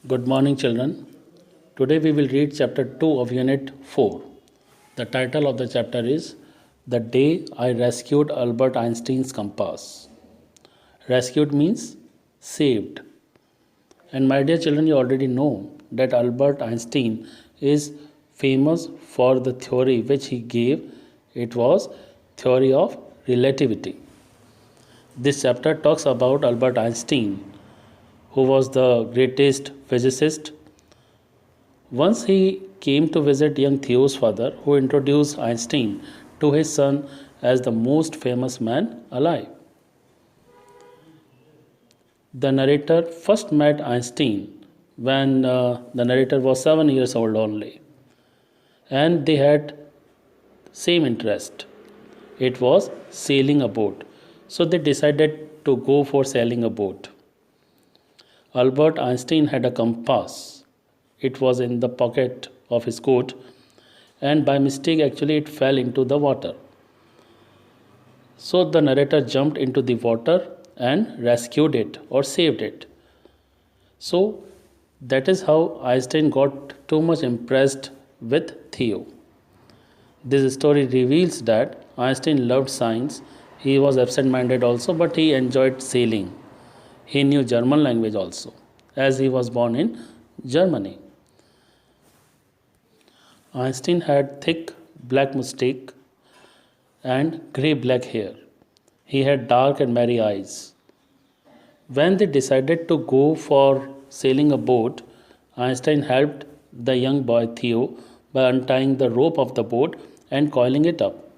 Good morning, children. Today we will read chapter 2 of Unit 4. The title of the chapter is The Day I Rescued Albert Einstein's Compass. Rescued means saved. And my dear children, you already know that Albert Einstein is famous for the theory which he gave. It was theory of relativity. This chapter talks about Albert Einstein, who was the greatest physicist. Once he came to visit young Theo's father, who introduced Einstein to his son as the most famous man alive. The narrator first met Einstein when the narrator was 7 years old only, and they had same interest. It was sailing a boat, so they decided to go for sailing a boat. Albert Einstein had a compass. It was in the pocket of his coat, and by mistake, actually, it fell into the water. So the narrator jumped into the water and rescued it or saved it. So that is how Einstein got too much impressed with Theo. This story reveals that Einstein loved science. He was absent minded also, but he enjoyed sailing. He knew German language also, as he was born in Germany. Einstein had thick black mustache and grey black hair. He had dark and merry eyes. When they decided to go for sailing a boat, Einstein helped the young boy Theo by untying the rope of the boat and coiling it up.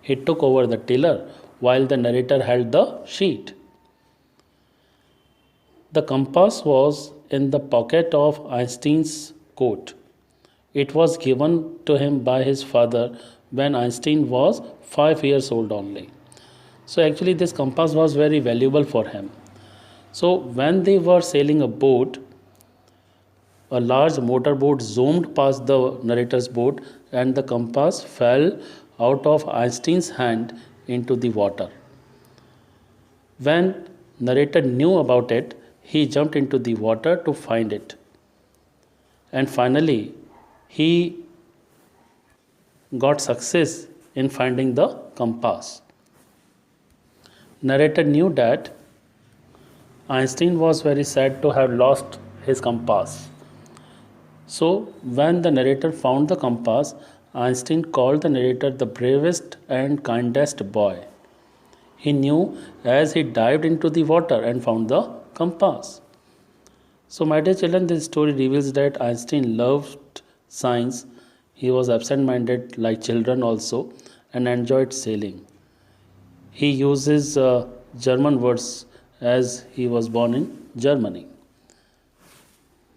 He took over the tiller while the narrator held the sheet. The compass was in the pocket of Einstein's coat. It was given to him by his father when Einstein was 5 years old only. So actually this compass was very valuable for him. So when they were sailing a boat, a large motorboat zoomed past the narrator's boat and the compass fell out of Einstein's hand into the water. When narrator knew about it, he jumped into the water to find it. And finally, he got success in finding the compass. Narrator knew that Einstein was very sad to have lost his compass. So, when the narrator found the compass, Einstein called the narrator the bravest and kindest boy. He knew as he dived into the water and found the compass. So, my dear children, this story reveals that Einstein loved science. He was absent minded like children also and enjoyed sailing. He uses German words as he was born in Germany.